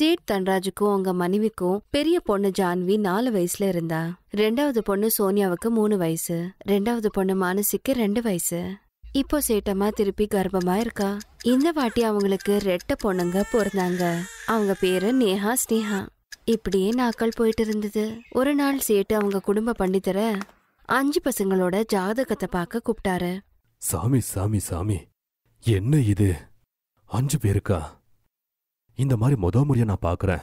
Chat தன்ராஜுக்கும் அவங்க மனைவிக்கும் பெரிய பொண்ணு ஜான்வி 4 வயசுல இருந்தா. 2வது பொண்ணு சோனியாவுக்கு 3 வயசு. 2வது பொண்ணு மானசிக்கு 2 வயசு. இப்போ சேட்டம்மா திருப்பி கர்ப்பமா இருக்கா. இந்த வாட்டி அவங்களுக்கு 2 பொண்ணுங்க பிறந்தாங்க. அவங்க பேரு நேஹா ஸ்னேஹா. இப்படியே நாட்கள் போயிட்டு இருந்தது. ஒரு நாள் சேட்டு அவங்க குடும்ப பண்டிதரை 5 பசங்களோட ஜாதகத்தை பார்க்க கூப்பிட்டாரு. சாமி சாமி சாமி, என்ன இது 5 பேருக்கா? இந்த மாதிரி முறையா நான் பாக்குறேன்.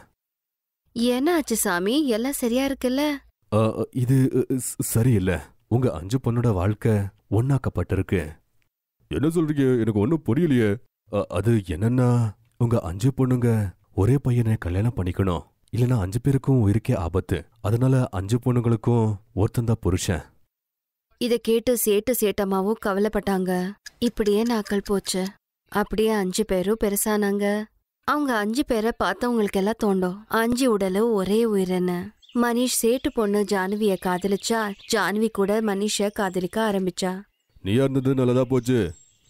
என்ன ஆச்சு சாமி, எல்லாம் சரியா இருக்குல்ல? இது சரியில்ல. உங்க 5 பொண்ணோட வாழ்க்கை ஒன்னாக்கப்பட்டிருக்கு. என்ன சொல்றீங்க? எனக்கு ஒன்னும் புரியலையே. அது என்னன்னா, உங்க 5 பொண்ணுங்க ஒரே பையனை கல்யாணம் பண்ணிக்கணும், இல்லனா 5 பேருக்கும் உயிருக்கே ஆபத்து. அதனால 5 பொண்ணுங்களுக்கும் ஒருத்தந்தான் புருஷன். இத கேட்டு சேட்டம்மாவும் கவலைப்பட்டாங்க. இப்படியே நாட்கள் போச்சு. அப்படியே 5 பேரும் பெருசானாங்க. அவங்க 5 பேரை பார்த்தவங்களுக்கு எல்லாம் தோண்டும் 5 உடலும் ஒரே உயிரென்னு. மனிஷ் சேட்டு பொண்ணு ஜான்விய காதலிச்சா. ஜான்வி கூட மனிஷ காதலிக்க ஆரம்பிச்சா. நீயா இருந்தது நல்லதா போச்சு.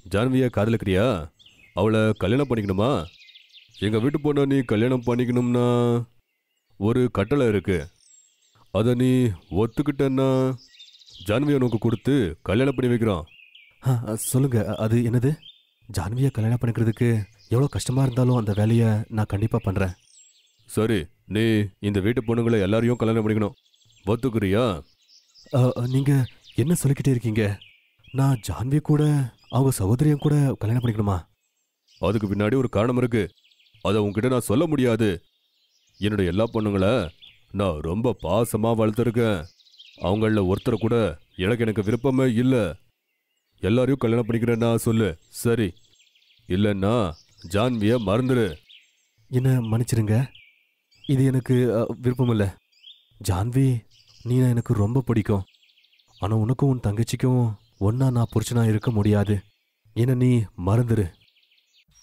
ஜான்விய காதலிக்கிறியா? அவளை கல்யாணம் பண்ணிக்கணுமா? எங்க வீட்டு பொண்ண நீ கல்யாணம் பண்ணிக்கணும்னா ஒரு கட்டளை இருக்கு. அத நீ ஒத்துக்கிட்டன்னா ஜான்விய உனக்கு கொடுத்து கல்யாணம் பண்ணி வைக்கிறோம். சொல்லுங்க, அது என்னது? ஜான்விய கல்யாணம் பண்ணிக்கிறதுக்கு எவ்வளோ கஷ்டமா இருந்தாலும் அந்த வேலையை நான் கண்டிப்பா பண்றேன். சரி, நீ இந்த வீட்டு பொண்ணுங்களை எல்லாரையும் கல்யாணம் பண்ணிக்கணும். ஒத்துக்குறியா? நீங்க என்ன சொல்லிக்கிட்டே இருக்கீங்க? நான் ஜான்வி கூட அவங்க சகோதரியும் கூட கல்யாணம் பண்ணிக்கணுமா? அதுக்கு பின்னாடி ஒரு காரணம் இருக்கு. அதை உங்ககிட்ட நான் சொல்ல முடியாது. என்னோட எல்லா பொண்ணுங்களை நான் ரொம்ப பாசமா வளர்த்துருக்கேன். அவங்கள ஒருத்தரை கூட எனக்கு விருப்பமே இல்லை. எல்லாரையும் கல்யாணம் பண்ணிக்கிறேன்னா சொல்லு. சரி, இல்லைன்னா ஜான்விய மறந்துரு. என்ன மன்னிச்சிருங்க, இது எனக்கு விருப்பம் இல்லை. ஜான்வி, நீ எனக்கு ரொம்ப பிடிக்கும். ஆனா உனக்கும் உன் தங்கச்சிக்கும் ஒன்னா நான் புருஷனா இருக்க முடியாது. என்ன நீ மறந்துரு.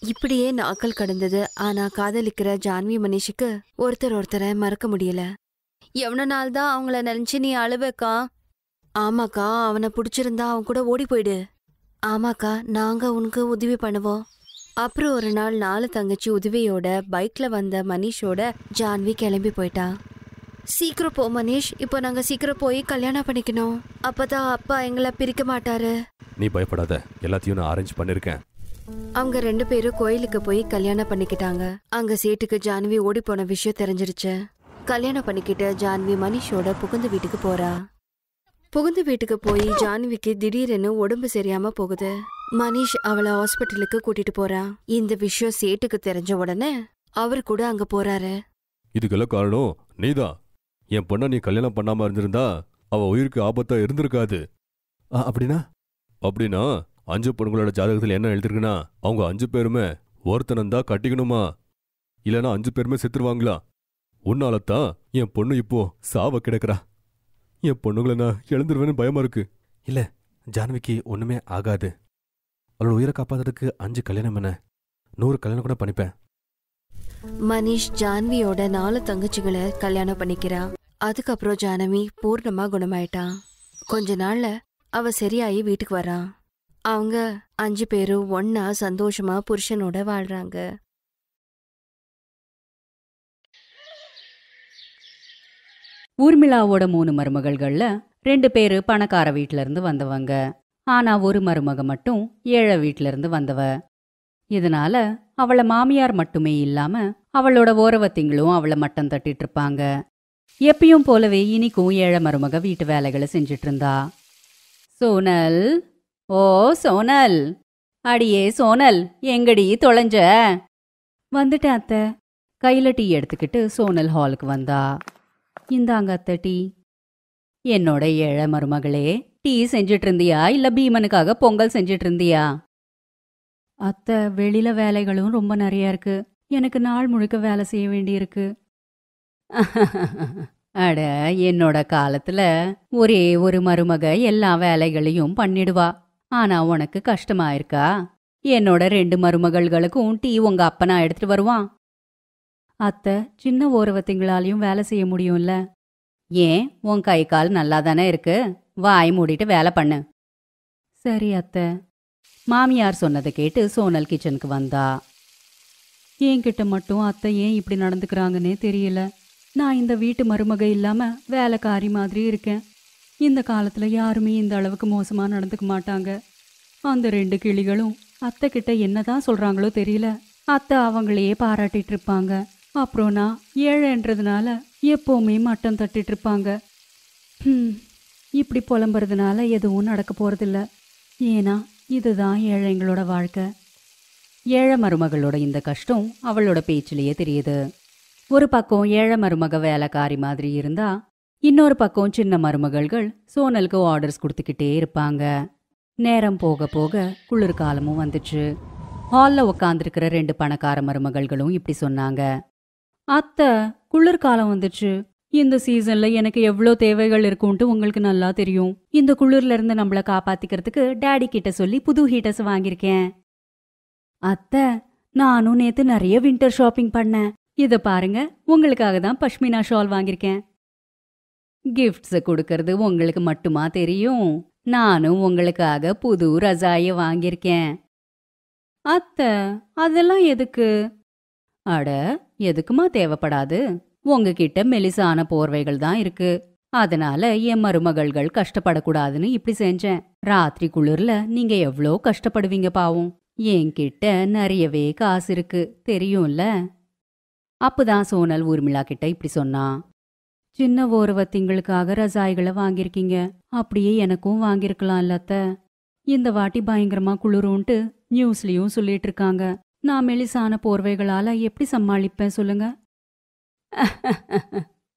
இப்படியே நாட்கள் கடந்தது. ஆனா காதலிக்கிற ஜான்வி மனிஷுக்கு ஒருத்தரை மறக்க முடியல. எவ்வளவு நாள் தான் அவங்கள நினைச்சு நீ அழுவக்கா? ஆமாக்கா, அவனை பிடிச்சிருந்தா அவன் கூட ஓடி போயிடு. ஆமாக்கா, நாங்க உனக்கு உதவி பண்ணுவோம். அப்புறம் ஒரு நாள் 4 தங்கச்சி உதவியோட பைக்ல வந்த மனிஷோட ஜான்வி கிளம்பி போயிட்டா. சீக்கிரம் போ மனிஷ், இப்போ நாங்க சீக்கிரம் போய் கல்யாணம் பண்ணிக்கணும். அப்பதான் அப்பா எங்களை பிரிக்க மாட்டாரு. நீ பயப்படாத, எல்லாத்தையும் நான் அரேஞ்ச் பண்ணிருக்கேன். அவங்க 2 பேரும் கோயிலுக்கு போய் கல்யாணம் பண்ணிக்கிட்டாங்க. அங்க சேட்டுக்கு ஜான்வி ஓடி போன விஷயம் தெரிஞ்சிருச்சு. கல்யாணம் பண்ணிக்கிட்டு ஜான்வி மனிஷோட புகுந்து வீட்டுக்கு போறா. புகுந்து வீட்டுக்கு போய் ஜான்விக்கு திடீரென்னு உடம்பு சரியாம போகுது. மனிஷ் அவளை ஹாஸ்பிட்டலுக்கு கூட்டிட்டு போறா. இந்த விஷயம் சேட்டுக்கு தெரிஞ்ச உடனே அவரு கூட அங்க போறாரு. இதுக்கெல்லாம் காரணம் நீதான். என் பொண்ண நீ கல்யாணம் பண்ணாம இருந்திருந்தா அவ உயிருக்கு ஆபத்தா இருந்திருக்காது. அப்படின்னா? 5 பொண்ணுங்களோட ஜாதகத்துல என்ன எழுதிருக்குன்னா, அவங்க 5 பேருமே ஒருத்தனந்தா கட்டிக்கணுமா, இல்லனா 5 பேருமே செத்துருவாங்களா. உன்னாலத்தான் என் பொண்ணு இப்போ சாவ கிடக்குறா. என் பொண்ணுங்களை நான் இழந்துருவேன்னு பயமா இருக்கு. இல்ல, ஜான்விக்கு ஒண்ணுமே ஆகாது. அவளோட உயிரை காப்பாத்துறதுக்கு 5 கல்யாணம் என்ன, 100 கல்யாணம் கூட பண்ணிப்பேன். மனிஷ் ஜான்வியோட 4 தங்கச்சிகளை கல்யாணம் பண்ணிக்கிறா. அதுக்கப்புறம் ஜானவி பூர்ணமா குணமாயிட்டா. கொஞ்ச நாள்ல அவ சரியாயி வீட்டுக்கு வரா. அவங்க 5 பேரும் ஒன்னா சந்தோஷமா புருஷனோட வாழ்றாங்க. ஊர்மிளாவோட 3 மருமகள்கள்ல 2 பேரு பணக்கார வீட்ல இருந்து வந்தவங்க. ஆனா ஒரு மருமக மட்டும் ஏழை வீட்ல இருந்து வந்தவ. இதனால அவள மாமியார் மட்டுமே இல்லாம அவளோட ஓரவத்திங்களும் அவளை மட்டம் தட்டிட்டு இருப்பாங்க. எப்பயும் போலவே இனிக்கும் ஏழை மருமக வீட்டு வேலைகளை செஞ்சிட்டு இருந்தா. சோனல், ஓ சோனல், அடியே சோனல், எங்கடி தொலைஞ்ச? வந்துட்டேன் அத்தை. கையில டீ எடுத்துக்கிட்டு சோனல் ஹாலுக்கு வந்தா. இந்தாங்க அத்தை டீ. என்னோட ஏழை மருமகளே, டீ செஞ்சிட்டு இருந்தியா இல்ல பீமனுக்காக பொங்கல் செஞ்சிட்டு இருந்தியா? அத்தை, வெளியில வேலைகளும் ரொம்ப நிறைய இருக்கு. எனக்கு நாள் முழுக்க வேலை செய்ய வேண்டியிருக்கு. அட, என்னோட காலத்துல ஒரே ஒரு மருமக எல்லா வேலைகளையும் பண்ணிடுவா. ஆனா உனக்கு கஷ்டமா இருக்கா? என்னோட 2 மருமகள்களுக்கும் டீ உங்க அப்பனா எடுத்துட்டு வருவான். அத்தை, சின்ன ஓரவத்திங்களாலையும் வேலை செய்ய முடியும்ல? ஏன், உன் கை கால் நல்லா தானே இருக்கு, வாய் மூடிட்டு வேலை பண்ணு. சரி அத்தை. மாமியார் சொன்னதை கேட்டு சோனல் கிச்சனுக்கு வந்தா. என்கிட்ட மட்டும் அத்தை ஏன் இப்படி நடந்துக்கிறாங்கன்னே தெரியல. நான் இந்த வீட்டு மருமக இல்லாம வேலைக்காரி மாதிரி இருக்கேன். இந்த காலத்துல யாருமே இந்த அளவுக்கு மோசமா நடந்துக்க மாட்டாங்க. அந்த 2 கிளிகளும் அத்தை கிட்ட என்னதான் சொல்றாங்களோ தெரியல. அத்தை அவங்களையே பாராட்டிட்டு இருப்பாங்க. அப்புறம் நான் ஏழைன்றதுனால எப்பவுமே மட்டம் தட்டிட்டு இருப்பாங்க. இப்படி புலம்புறதுனால எதுவும் நடக்க போறதில்ல. ஏன்னா இதுதான் ஏழைங்களோட வாழ்க்கை. ஏழை மருமகளோட இந்த கஷ்டம் அவளோட பேச்சிலேயே தெரியுது. ஒரு பக்கம் ஏழை மருமக வேலைக்காரி மாதிரி இருந்தா, இன்னொரு பக்கம் சின்ன மருமகள்கள் சோனலுக்கு ஆர்டர்ஸ் கொடுத்துக்கிட்டே இருப்பாங்க. நேரம் போக போக குளிர்காலமும் வந்துச்சு. ஹால்ல உக்காந்துருக்கிற 2 பணக்கார மருமகள்களும் இப்படி சொன்னாங்க. அத்தை, குளிர்காலம் வந்துச்சு. இந்த சீசன்ல எனக்கு எவ்வளோ தேவைகள் இருக்கும்ட்டு உங்களுக்கு நல்லா தெரியும். இந்த குளிர்ல இருந்து நம்மள காப்பாத்திக்கிறதுக்கு டாடி கிட்ட சொல்லி புது ஹீட்டர்ஸ் வாங்கியிருக்கேன். அத்தை, நானும் நேத்து நிறைய வின்டர் ஷாப்பிங் பண்ணேன். இத பாருங்க, உங்களுக்காக தான் பஷ்மினா ஷால் வாங்கியிருக்கேன். கிஃப்ட்ஸ் கொடுக்கறது உங்களுக்கு மட்டுமா தெரியும்? நானும் உங்களுக்காக புது ரஜாய வாங்கியிருக்கேன். அத்தை, அதெல்லாம் எதுக்கு? அட, எதுக்குமா தேவைப்படாது. உங்ககிட்ட மெலிசான போர்வைகள் தான் இருக்கு. அதனால என் மருமகள்கள் கஷ்டப்படக்கூடாதுன்னு இப்படி செஞ்சேன். ராத்திரி குளிர்ல நீங்க எவ்வளோ கஷ்டப்படுவீங்க பாவம். என்கிட்ட நிறையவே காசு இருக்கு, தெரியும்ல. அப்பதான் சோனல் ஊர்மிளா கிட்ட இப்படி சொன்னான். சின்ன ஓரவத்திங்களுக்காக ரசாய்களை வாங்கியிருக்கீங்க. அப்படியே எனக்கும் வாங்கியிருக்கலாம்ல அத்தை. இந்த வாட்டி பயங்கரமா குளிரும்ட்டு நியூஸ்லயும் சொல்லிட்டு இருக்காங்க. நான் மெலிசான போர்வைகளால எப்படி சமாளிப்பேன் சொல்லுங்க?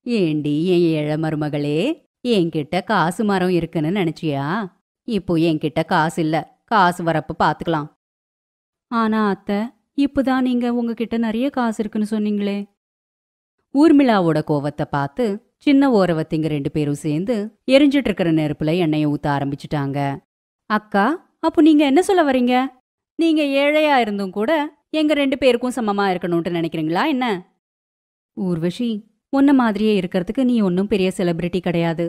ஏண்டி என் ஏழை மருமகளே, என்கிட்ட காசு மரம் இருக்குன்னு நினைச்சியா? இப்போ என்கிட்ட காசு இல்ல, காசு வரப்ப பாத்துக்கலாம். ஆனா அத்தை, இப்பதான் நீங்க உங்ககிட்ட நிறைய காசு இருக்குன்னு சொன்னீங்களே. ஊர்மிளாவோட கோவத்தை பார்த்து சின்ன ஓரவத்திங்க 2 பேரும் சேர்ந்து எரிஞ்சிட்டு இருக்கிற நெருப்புல எண்ணெயை ஊத்த ஆரம்பிச்சுட்டாங்க. அக்கா, அப்போ நீங்க என்ன சொல்ல வரீங்க? நீங்க ஏழையா இருந்தும் கூட எங்க 2 பேருக்கும் சமமா இருக்கணும்ட்டு நினைக்கிறீங்களா என்ன? ஊர்வஷி, உன்ன மாதிரியே இருக்கிறதுக்கு நீ ஒன்னும் பெரிய செலிபிரிட்டி கிடையாது.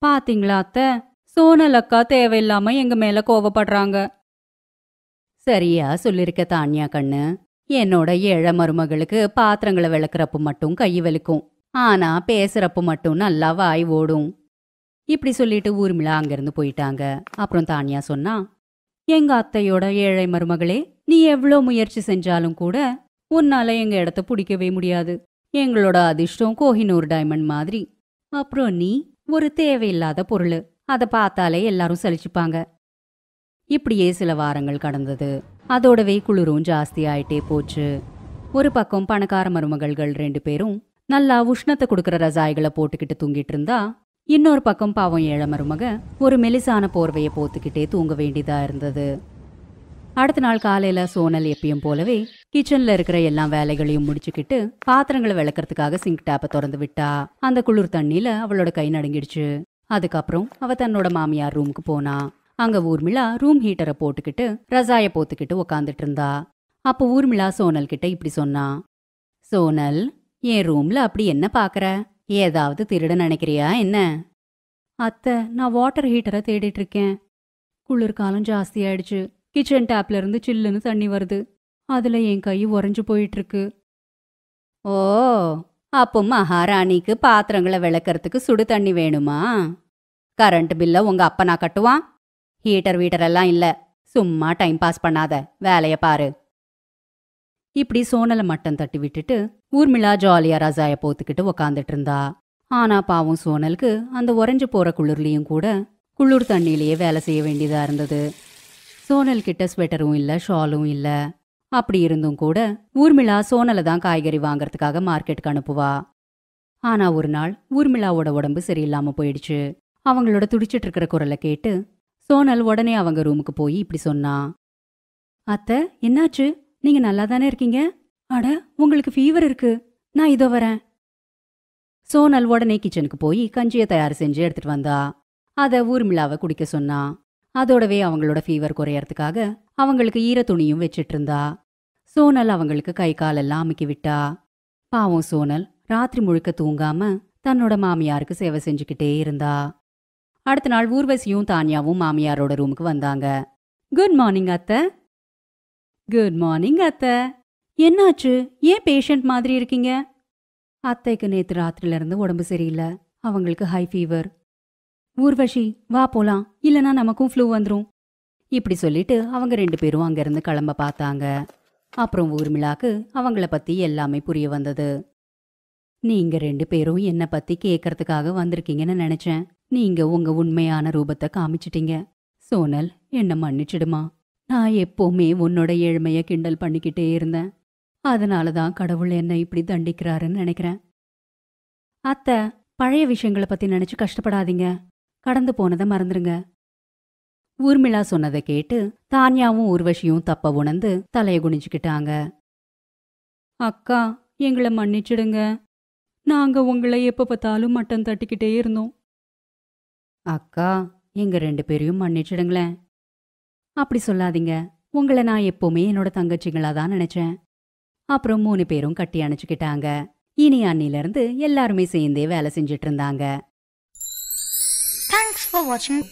பாத்தீங்களா அத்தை, சோனல் அக்கா தேவையில்லாம எங்க மேல கோவப்படுறாங்க. சரியா சொல்லிருக்க தான்யா கண்ணு. என்னோட ஏழை மருமகளுக்கு பாத்திரங்களை விளக்குறப்ப மட்டும் கை வலிக்கும். ஆனா பேசுறப்ப மட்டும் நல்லா வாய் ஓடும். இப்படி சொல்லிட்டு ஊர்மிளா அங்கிருந்து போயிட்டாங்க. அப்புறம் தான்யா சொன்னா, எங்க அத்தையோட ஏழை மருமகளே, நீ எவ்வளோ முயற்சி செஞ்சாலும் கூட உன்னால எங்க இடத்த பிடிக்கவே முடியாது. எங்களோட அதிர்ஷ்டம் கோஹினூர் டைமண்ட் மாதிரி. அப்புறம் நீ ஒரு தேவையில்லாத பொருள். அதை பார்த்தாலே எல்லாரும் சலிச்சுப்பாங்க. இப்படியே சில வாரங்கள் கடந்தது. அதோடவே குளிரும் ஜாஸ்தி ஆயிட்டே போச்சு. ஒரு பக்கம் பணக்கார மருமகள்கள் 2 பேரும் நல்லா உஷ்ணத்தை கொடுக்கற ரசாய்களை போட்டுக்கிட்டு தூங்கிட்டு இருந்தா, இன்னொரு பக்கம் பாவம் ஏழை மருமக ஒரு மெலிசான போர்வையை போத்துக்கிட்டே தூங்க வேண்டியதா இருந்தது. அடுத்த நாள் காலையில சோனல் எப்பயும் போலவே கிச்சன்ல இருக்கிற எல்லா வேலைகளையும் முடிச்சுக்கிட்டு பாத்திரங்களை விளக்கறதுக்காக சிங்க் டேப்பை திறந்து விட்டா. அந்த குளிர் தண்ணியில அவளோட கை நடுங்கிடுச்சு. அதுக்கப்புறம் அவ தன்னோட மாமியார் ரூமுக்கு போனா. அங்க ஊர்மிளா ரூம் ஹீட்டரை போட்டுக்கிட்டு ரசாய போத்துக்கிட்டு உக்காந்துட்டு இருந்தா. அப்போ ஊர்மிளா சோனல் கிட்ட இப்படி சொன்னா. சோனல், என் ரூம்ல அப்படி என்ன பாக்குற? ஏதாவது திருட நினைக்கிறியா என்ன? அத்தை, நான் வாட்டர் ஹீட்டரை தேடிட்டு இருக்கேன். குளிர்காலம் ஜாஸ்தி ஆயிடுச்சு. கிச்சன் டேப்ல இருந்து சில்லுன்னு தண்ணி வருது. அதுல என் கை உறைஞ்சு போயிட்டு இருக்கு. ஓ, அப்போ மகாராணிக்கு பாத்திரங்களை விளக்கறதுக்கு சுடு தண்ணி வேணுமா? கரண்ட் பில்ல உங்க அப்பனா கட்டுவான். ஹீட்டர் எல்லாம் இல்ல. சும்மா டைம் பாஸ் பண்ணாத, வேலைய பாரு. இப்படி சோனலை மட்டம் தட்டி விட்டுட்டு ஊர்மிளா ஜாலியா ரசாய போத்துக்கிட்டு உக்காந்துட்டு இருந்தா. ஆனா பாவம் சோனலுக்கு அந்த உறைஞ்சு போற குளிர்லயும் கூட குளிர் தண்ணியிலேயே வேலை செய்ய வேண்டியதா இருந்தது. சோனல் கிட்ட ஸ்வெட்டரும் இல்ல, ஷாலும் இல்ல. அப்படி இருந்தும் கூட ஊர்மிளா சோனலை தான் காய்கறி வாங்கறதுக்காக மார்க்கெட்டுக்கு அனுப்புவா. ஆனா ஒரு நாள் ஊர்மிளாவோட உடம்பு சரியில்லாம போயிடுச்சு. அவங்களோட துடிச்சிட்டு இருக்கிற குரலை கேட்டு சோனல் உடனே அவங்க ரூமுக்கு போய் இப்படி சொன்னா. அத்தை, என்னாச்சு? நீங்க நல்லா தானே இருக்கீங்க? அட, உங்களுக்கு ஃபீவர் இருக்கு. நான் இதோ வரேன். சோனல் உடனே கிச்சனுக்கு போய் கஞ்சியை தயார் செஞ்சு எடுத்துட்டு வந்தா. அத ஊர்மிளாவை குடிக்க சொன்னா. அதோடவே அவங்களோட ஃபீவர் குறையறதுக்காக அவங்களுக்கு ஈர துணியும் வச்சிட்டு இருந்தா. சோனல் அவங்களுக்கு கை காலெல்லாம் அமுக்கி விட்டா. பாவம் சோனல் ராத்திரி முழுக்க தூங்காம தன்னோட மாமியாருக்கு சேவை செஞ்சுக்கிட்டே இருந்தா. அடுத்த நாள் ஊர்வசியும் தான்யாவும் மாமியாரோட ரூமுக்கு வந்தாங்க. குட் மார்னிங் அத்தை. குட் மார்னிங் அத்தை. என்னாச்சு? ஏன் பேஷண்ட் மாதிரி இருக்கீங்க? அத்தைக்கு நேத்து ராத்திரில இருந்து உடம்பு சரியில்லை. அவங்களுக்கு ஹை ஃபீவர். ஊர்வஷி, வா போலாம், இல்லனா நமக்கும் ஃப்ளூ வந்துரும். இப்படி சொல்லிட்டு அவங்க 2 பேரும் அங்கிருந்து கிளம்ப பார்த்தாங்க. அப்புறம் ஊர்மிளாக்கு அவங்கள பத்தி எல்லாமே புரிய வந்தது. நீங்க 2 பேரும் என்ன பத்தி கேட்கறதுக்காக வந்திருக்கீங்கன்னு நினைச்சேன். நீங்க உங்க உண்மையான ரூபத்தை காமிச்சிட்டீங்க. சோனல், என்ன மன்னிச்சிடுமா. நான் எப்பவுமே உன்னோட ஏழ்மைய கிண்டல் பண்ணிக்கிட்டே இருந்தேன். அதனாலதான் கடவுள் என்ன இப்படி தண்டிக்கிறாருன்னு நினைக்கிறேன். அத்தை, பழைய விஷயங்களை பத்தி நினைச்சு கஷ்டப்படாதீங்க. கடந்து போனதை மறந்துருங்க. ஊர்மிளா சொன்னதை கேட்டு தான்யாவும் ஊர்வஷியும் தப்ப உணர்ந்து தலைய குனிஞ்சுக்கிட்டாங்க. அக்கா, எங்களை மன்னிச்சிடுங்க. நாங்க உங்களை எப்ப பார்த்தாலும் மட்டம் தட்டிக்கிட்டே இருந்தோம். அக்கா, எங்க 2 பேரையும் மன்னிச்சிடுங்களேன். அப்படி சொல்லாதீங்க. உங்களை நான் எப்பவுமே என்னோட தங்கச்சிங்களா தான் நினைச்சேன். அப்புறம் 3 பேரும் கட்டி அணைச்சுக்கிட்டாங்க. இனி அன்னிலிருந்து எல்லாருமே சேர்ந்தே வேலை செஞ்சிட்டு இருந்தாங்க. Thanks for watching.